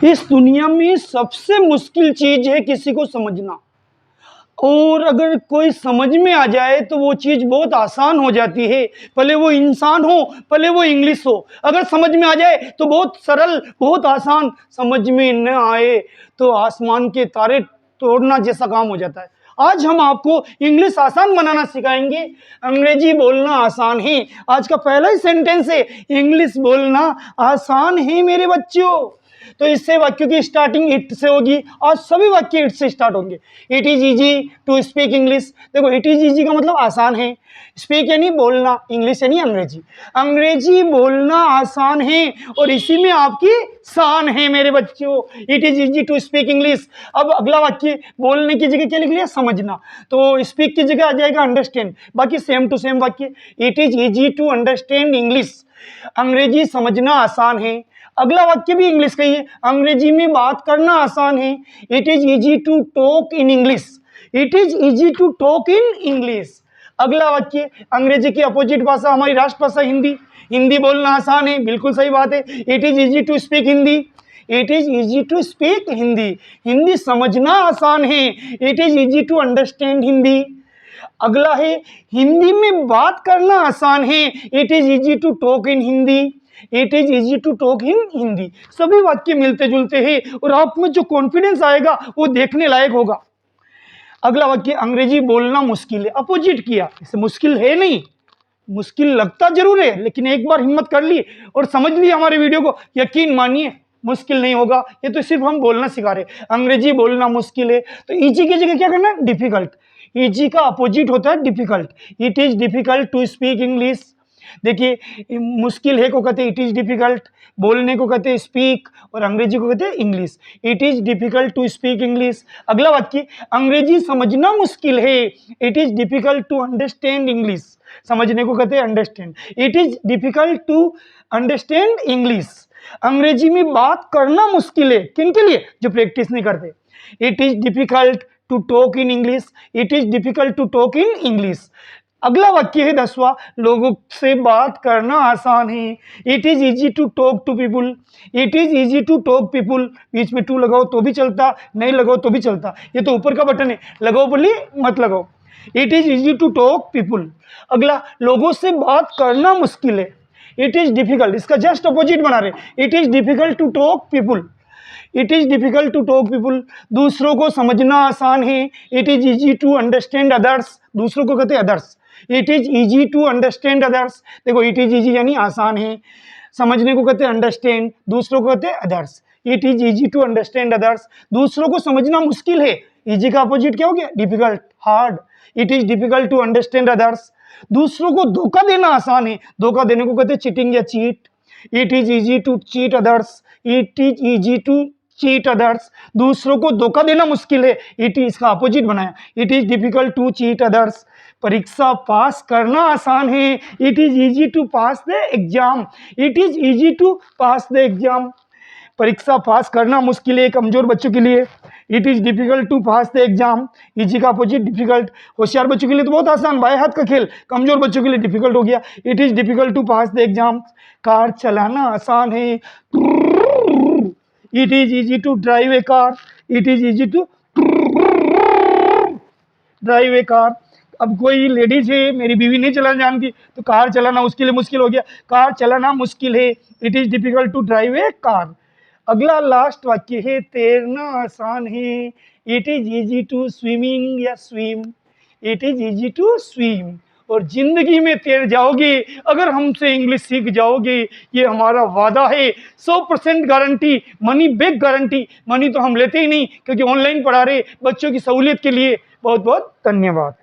इस दुनिया में सबसे मुश्किल चीज है किसी को समझना, और अगर कोई समझ में आ जाए तो वो चीज़ बहुत आसान हो जाती है। भले वो इंसान हो, भले वो इंग्लिश हो, अगर समझ में आ जाए तो बहुत सरल, बहुत आसान। समझ में न आए तो आसमान के तारे तोड़ना जैसा काम हो जाता है। आज हम आपको इंग्लिश आसान बनाना सिखाएंगे। अंग्रेजी बोलना आसान है, आज का पहला ही सेंटेंस है, इंग्लिश बोलना आसान है मेरे बच्चों। तो इससे वाक्यों की स्टार्टिंग इट से होगी और सभी वाक्य इट से स्टार्ट होंगे। It is easy to speak English. देखो, इट इज इजी का मतलब आसान है, स्पीक यानी बोलना, इंग्लिश यानी अंग्रेजी। अंग्रेजी बोलना आसान है और इसी में आपकी शान है मेरे बच्चों। It is easy to speak English. अब अगला वाक्य बोलने की जगह क्या लिख लिया? समझना। तो स्पीक की जगह आ जाएगा अंडरस्टैंड। बाकी सेम टू सेम वाक्य। It is easy to understand English. अंग्रेजी समझना आसान है। अगला वाक्य भी इंग्लिश का ही है, अंग्रेजी में बात करना आसान है। It is easy to talk in English. It is easy to talk in English. अगला वाक्य, अंग्रेजी की अपोजिट भाषा हमारी राष्ट्रभाषा हिंदी। हिंदी बोलना आसान है, बिल्कुल सही बात है। It is easy to speak Hindi. It is easy to speak Hindi. Hindi समझना आसान है। It is easy to understand Hindi. अगला है, हिंदी में बात करना आसान है। It is easy to talk in Hindi. It is easy to talk in Hindi. सभी वाक्य मिलते जुलते हैं और आप में जो कॉन्फिडेंस आएगा वो देखने लायक होगा। अगला वाक्य, अंग्रेजी बोलना मुश्किल है। अपोजिट किया, इसे मुश्किल है नहीं, मुश्किल लगता जरूर है, लेकिन एक बार हिम्मत कर ली और समझ ली हमारे वीडियो को, यकीन मानिए मुश्किल नहीं होगा। ये तो सिर्फ हम बोलना सिखा रहे। अंग्रेजी बोलना मुश्किल है तो इजी की जगह क्या करना है? डिफिकल्ट। इजी का अपोजिट होता है difficult. It is difficult to speak English. देखिए, मुश्किल है को कहते हैं इट इज डिफिकल्ट, बोलने को कहते हैं स्पीक, और अंग्रेजी को कहते हैं English. It is difficult to speak English. अगला वाक्य, अंग्रेजी समझना मुश्किल है। It is difficult to understand English. समझने को कहते हैं understand. It is difficult to understand English. अंग्रेजी में बात करना मुश्किल है, किन के लिए? जो प्रैक्टिस नहीं करते। It is difficult to talk in English. It is difficult to talk in English. अगला वाक्य है 10वां, लोगों से बात करना आसान है। It is easy to talk to people. It is easy to talk people. बीच में टू लगाओ तो भी चलता, नहीं लगाओ तो भी चलता, ये तो ऊपर का बटन है, लगाओ बोली मत लगाओ। It is easy to talk people. अगला, लोगों से बात करना मुश्किल है। इट इज डिफिकल्ट, इसका जस्ट अपोजिट बना रहे। It is difficult to talk people. It is difficult to talk people. दूसरों को समझना आसान है। It is easy to understand others. दूसरों को कहते हैं others. It is easy to understand others. देखो, इट इज इजी यानी आसान है, समझने को कहते हैं अंडरस्टैंड, दूसरों को कहते हैं others. It is easy to understand others. दूसरों को समझना मुश्किल है। इजी का अपोजिट क्या हो गया? Difficult, hard. It is difficult to understand others. दूसरों को धोखा देना आसान है। धोखा देने को कहते हैं चीटिंग या cheat. It is easy to cheat others. It is easy to cheat others. दूसरों को धोखा देना मुश्किल है। इट इज, इसका अपोजिट बनाया। It is difficult to cheat others. परीक्षा पास करना आसान है। It is easy to pass the exam. It is easy to pass the exam. परीक्षा पास करना मुश्किल है कमजोर बच्चों के लिए। It is difficult to pass the exam. Easy का अपोजिट डिफिकल्ट। होशियार बच्चों के लिए तो बहुत आसान, बाएं हाथ का खेल। कमजोर बच्चों के लिए डिफिकल्ट हो गया। It is difficult to pass the exam. Car चलाना आसान है। It is easy to drive a car. It is easy to drive a car. अब कोई लेडीज है, मेरी बीवी नहीं चलाना जानती, तो कार चलाना उसके लिए मुश्किल हो गया। कार चलाना मुश्किल है। It is difficult to drive a car. अगला लास्ट वाक्य है, तैरना आसान है। It is easy to swimming या swim. It is easy to swim. और जिंदगी में तैर जाओगे अगर हमसे इंग्लिश सीख जाओगे, ये हमारा वादा है। 100% guarantee, money back guarantee. Money तो हम लेते ही नहीं क्योंकि ऑनलाइन पढ़ा रहे बच्चों की सहूलियत के लिए। बहुत बहुत धन्यवाद।